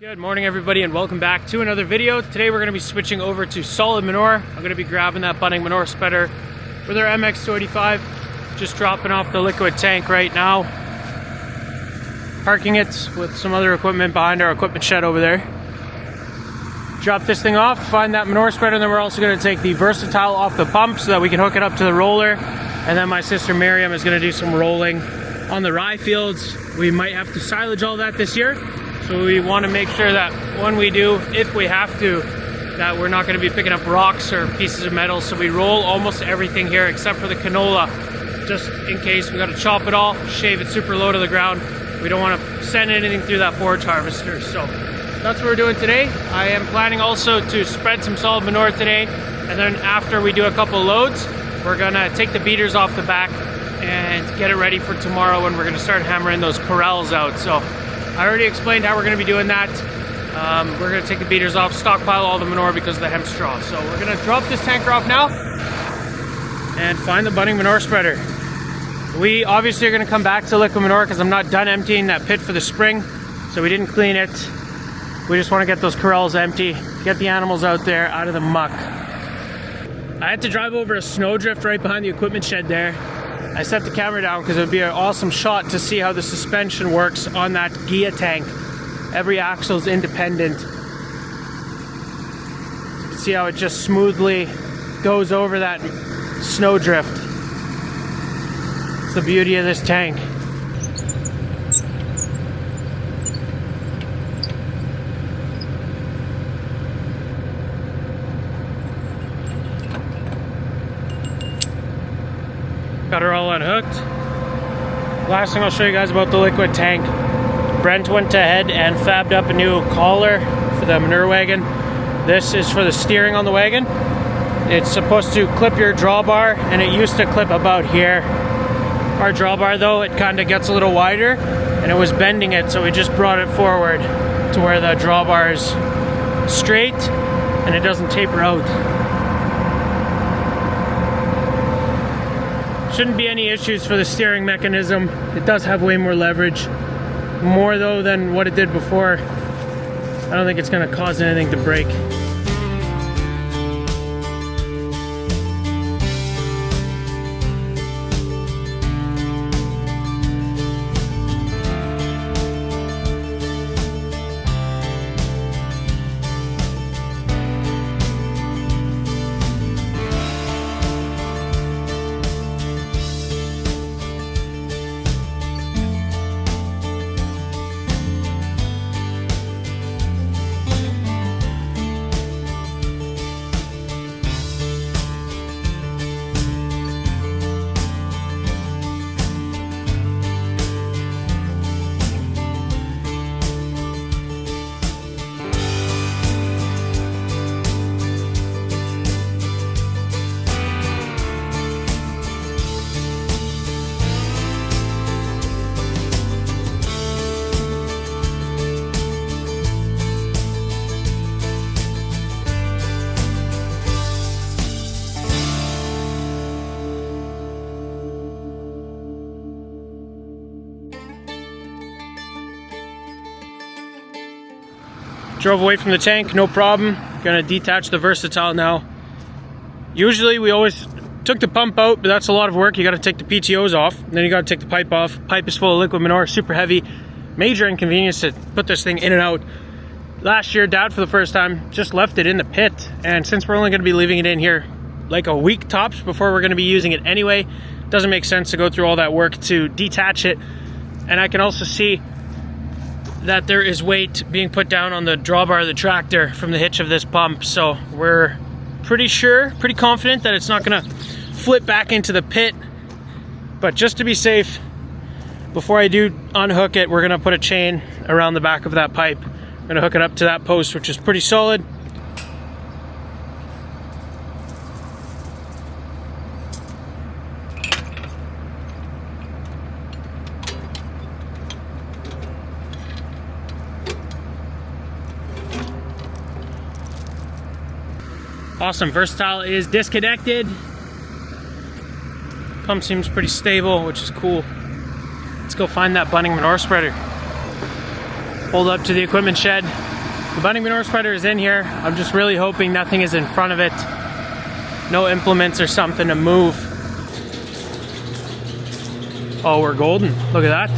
Good morning everybody and welcome back to another video. Today we're going to be switching over to solid manure. I'm going to be grabbing that budding manure spreader with our MX285. Just dropping off the liquid tank right now. Parking it with some other equipment behind our equipment shed over there. Drop this thing off, find that manure spreader, and then we're also going to take the versatile off the pump so that we can hook it up to the roller. And then my sister Miriam is going to do some rolling on the rye fields. We might have to silage all that this year. So we want to make sure that when we do, if we have to, that we're not going to be picking up rocks or pieces of metal. So we roll almost everything here except for the canola, just in case we got to chop it all, shave it super low to the ground. We don't want to send anything through that forage harvester. So that's what we're doing today. I am planning also to spread some solid manure today. And then after we do a couple of loads, we're going to take the beaters off the back and get it ready for tomorrow when we're going to start hammering those corrals out. So I already explained how we're going to be doing that. We're going to take the beaters off, stockpile all the manure because of the hemp straw. So we're going to drop this tanker off now and find the budding manure spreader. We obviously are going to come back to liquid manure because I'm not done emptying that pit for the spring. So we didn't clean it. We just want to get those corrals empty, get the animals out there, out of the muck. I had to drive over a snowdrift right behind the equipment shed there. I set the camera down because it would be an awesome shot to see how the suspension works on that Gia tank. Every axle is independent. You can see how it just smoothly goes over that snowdrift. It's the beauty of this tank. Got her all unhooked. Last thing I'll show you guys about the liquid tank. Brent went ahead and fabbed up a new collar for the Manure wagon. This is for the steering on the wagon. It's supposed to clip your drawbar, and it used to clip about here. Our drawbar though, it kind of gets a little wider and it was bending it, so we just brought it forward to where the drawbar is straight and it doesn't taper out. Shouldn't be any issues for the steering mechanism. It does have way more leverage. More though than what it did before. I don't think it's going to cause anything to break. Drove away from the tank, no problem. Gonna detach the versatile now. Usually we always took the pump out, but that's a lot of work. You gotta take the PTOs off, and then you gotta take the pipe off. Pipe is full of liquid manure, super heavy. Major inconvenience to put this thing in and out. Last year, Dad, for the first time, just left it in the pit. And since we're only gonna be leaving it in here like a week tops before we're gonna be using it anyway, doesn't make sense to go through all that work to detach it. And I can also see that there is weight being put down on the drawbar of the tractor from the hitch of this pump. So we're pretty confident that it's not gonna flip back into the pit. But just to be safe, before I do unhook it, we're gonna put a chain around the back of that pipe. I'm gonna hook it up to that post, which is pretty solid. Awesome, versatile is disconnected. Pump seems pretty stable, which is cool. Let's go find that budding manure spreader. Pulled up to the equipment shed. The bunting manure spreader is in here. I'm just really hoping nothing is in front of it. No implements or something to move. Oh, we're golden. Look at that.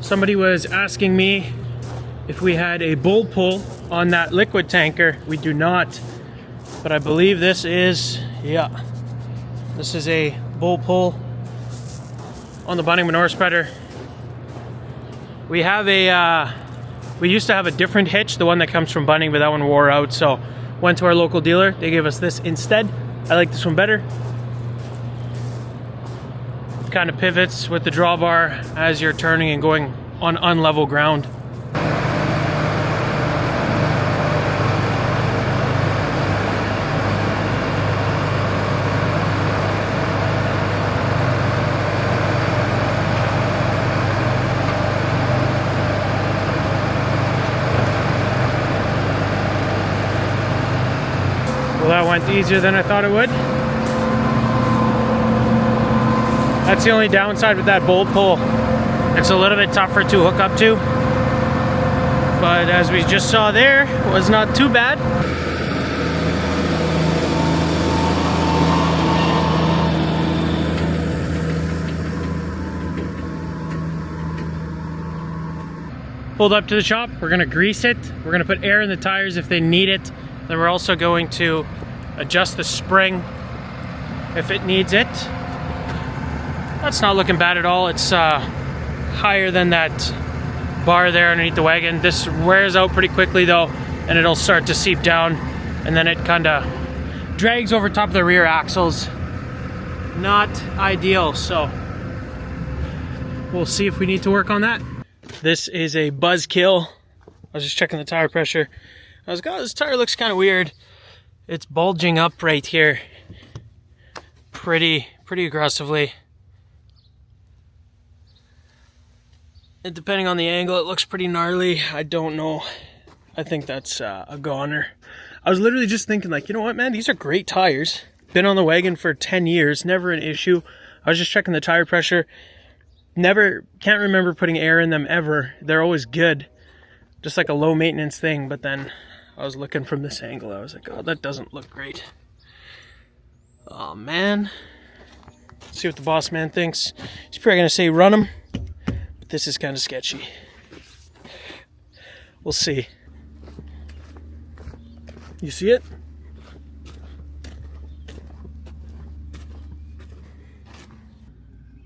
Somebody was asking me if we had a bull pull on that liquid tanker. We do not. But I believe this is, yeah. This is a bull pull on the bunting manure spreader. We have a, we used to have a different hitch, the one that comes from bunting, but that one wore out, so went to our local dealer. They gave us this instead. I like this one better. It kind of pivots with the drawbar as you're turning and going on unlevel ground. Well, that went easier than I thought it would. That's the only downside with that bolt pull. It's a little bit tougher to hook up to. But as we just saw there, it was not too bad. Pulled up to the shop, we're gonna grease it. We're gonna put air in the tires if they need it. Then we're also going to adjust the spring if it needs it. That's not looking bad at all. It's higher than that bar there underneath the wagon. This wears out pretty quickly though, and it'll start to seep down, and then it kind of drags over top of the rear axles. Not ideal, so we'll see if we need to work on that. This is a buzzkill. I was just checking the tire pressure. I was like, oh, this tire looks kind of weird. It's bulging up right here pretty aggressively. And depending on the angle, it looks pretty gnarly. I don't know. I think that's a goner. I was literally just thinking, like, you know what, man? These are great tires. Been on the wagon for 10 years, never an issue. I was just checking the tire pressure. Can't remember putting air in them ever. They're always good. Just like a low maintenance thing, but then I was looking from this angle. I was like, oh, that doesn't look great. Oh, man. Let's see what the boss man thinks. He's probably gonna say run them, but this is kind of sketchy. We'll see. You see it?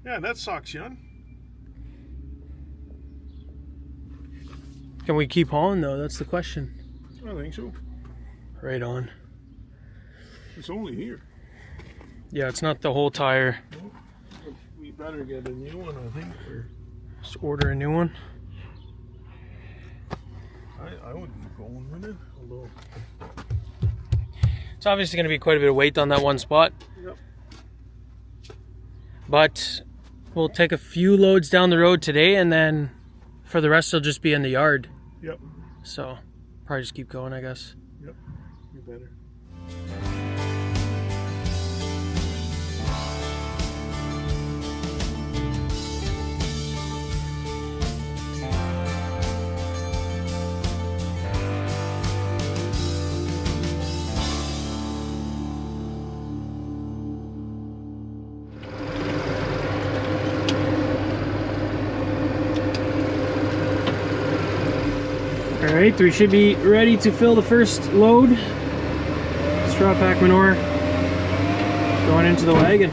Yeah, that sucks, Jan. Can we keep hauling though? That's the question. I think so. Right on. It's only here. Yeah, it's not the whole tire. Well, we better get a new one, I think. Or Just order a new one. I would keep going with it. Although It's obviously going to be quite a bit of weight on that one spot. Yep. But we'll take a few loads down the road today, and then for the rest, it'll just be in the yard. Yep. So probably just keep going, I guess. Yep. You better. Alright, we should be ready to fill the first load. Straw pack manure going into the wagon.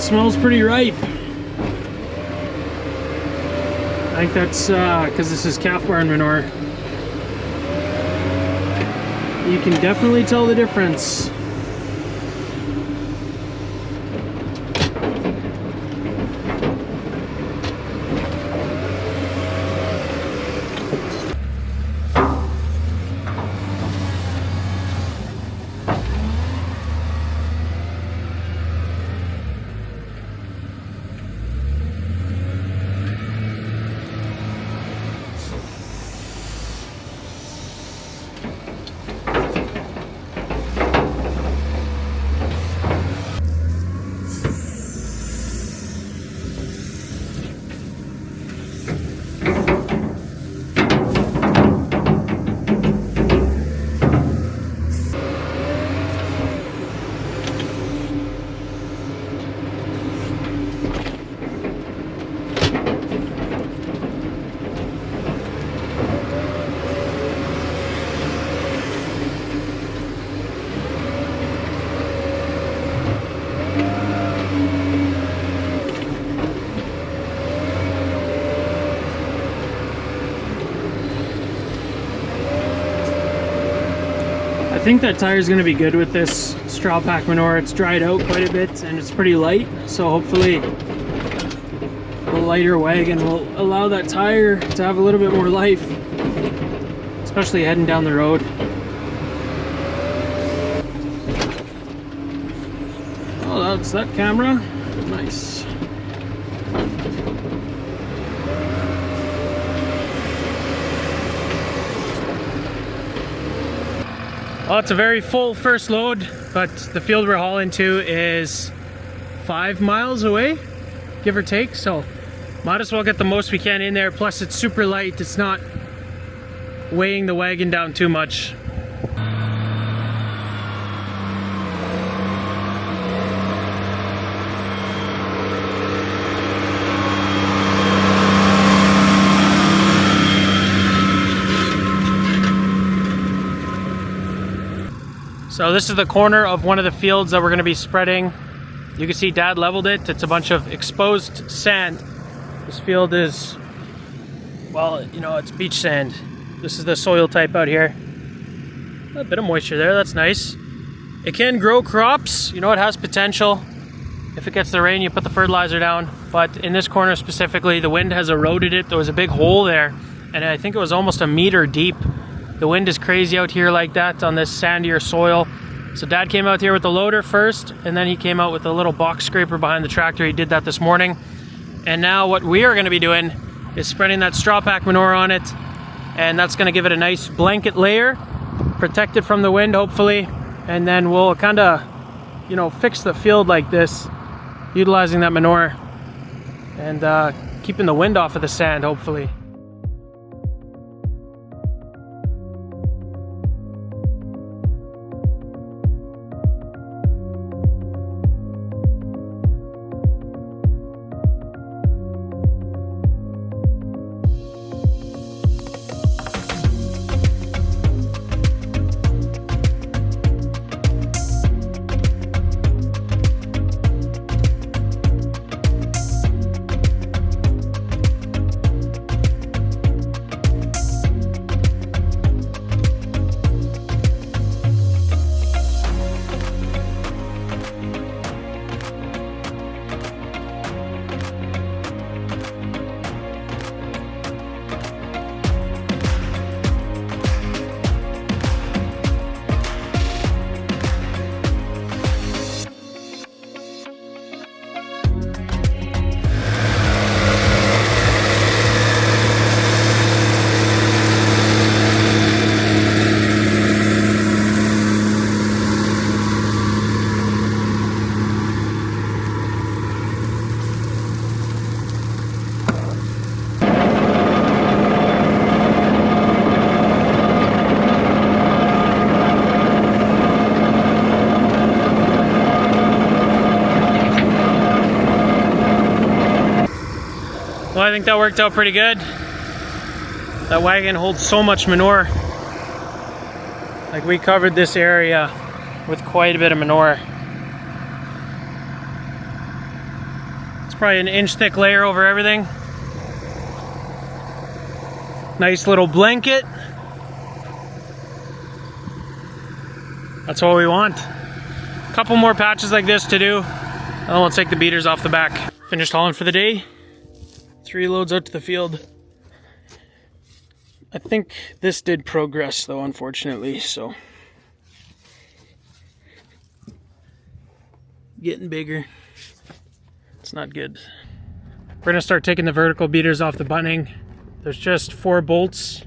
smells pretty ripe. I think that's because this is calf barn manure. You can definitely tell the difference. I think that tire is going to be good with this straw pack manure. It's dried out quite a bit and it's pretty light, so hopefully the lighter wagon will allow that tire to have a little bit more life, especially heading down the road. Oh, that's that camera. Nice. Well, it's a very full first load, but the field we're hauling to is 5 miles away, give or take, so might as well get the most we can in there. Plus it's super light, it's not weighing the wagon down too much. So this is the corner of one of the fields that we're going to be spreading. You can see Dad leveled it. It's a bunch of exposed sand. This field is, well, you know, it's beach sand. This is the soil type out here. A bit of moisture there, that's nice. It can grow crops, you know, it has potential. If it gets the rain, you put the fertilizer down. But in this corner specifically, the wind has eroded it. There was a big hole there, and I think it was almost 1 meter deep. The wind is crazy out here like that on this sandier soil. So Dad came out here with the loader first, and then he came out with a little box scraper behind the tractor. He did that this morning. And now what we are going to be doing is spreading that straw pack manure on it, and that's going to give it a nice blanket layer, protect it from the wind hopefully, and then we'll kind of, you know, fix the field like this, utilizing that manure and keeping the wind off of the sand hopefully. Well, I think that worked out pretty good. That wagon holds so much manure. Like, we covered this area with quite a bit of manure. Probably an inch thick layer over everything. Nice little blanket. That's what we want. A couple more patches like this to do, and then we'll take the beaters off the back. Finished hauling for the day. 3 loads out to the field. I think this did progress though, unfortunately, so. Getting bigger. It's not good. We're gonna start taking the vertical beaters off the bunting. There's just 4 bolts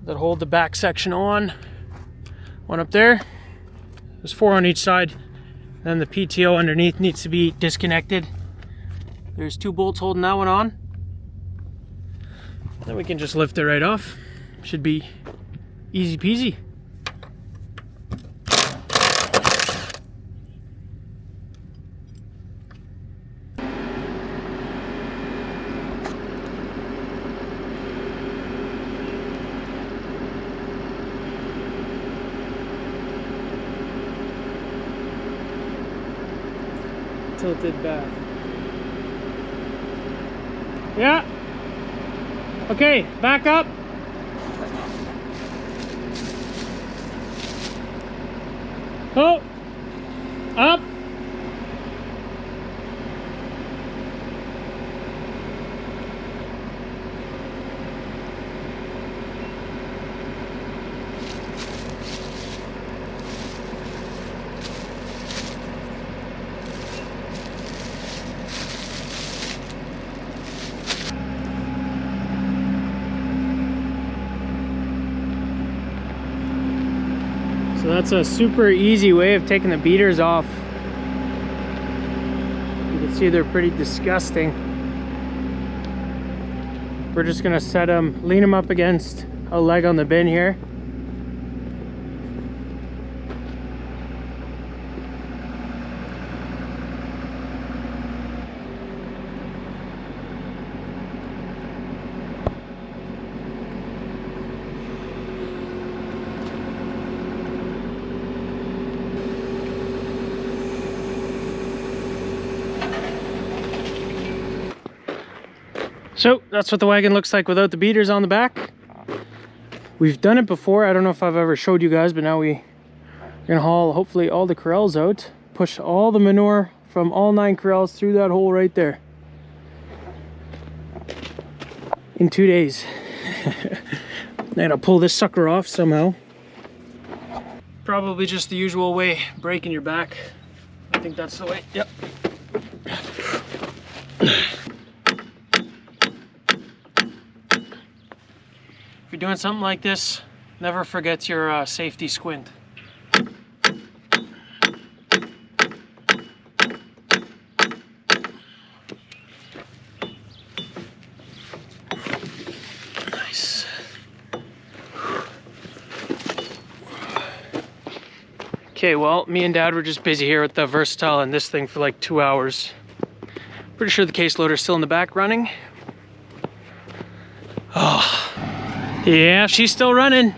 that hold the back section on. One up there. There's 4 on each side. Then the PTO underneath needs to be disconnected. There's 2 bolts holding that one on. Then we can just lift it right off. Should be easy peasy. Tilted back. Yeah. Okay, back up. Oh. Up. So that's a super easy way of taking the beaters off. You can see they're pretty disgusting. We're just gonna set them, lean them up against a leg on the bin here. So that's what the wagon looks like without the beaters on the back. We've done it before. I don't know if I've ever showed you guys, but now we're gonna haul hopefully all the corrals out, push all the manure from all 9 corrals through that hole right there in 2 days. And I'll pull this sucker off somehow. Probably just the usual way, breaking your back. I think that's the way. Yep. If you're doing something like this, never forget your safety squint. Nice. Okay, well, me and Dad were just busy here with the Versatile and this thing for like 2 hours. Pretty sure the case loader's still in the back running. Oh. Yeah, she's still running.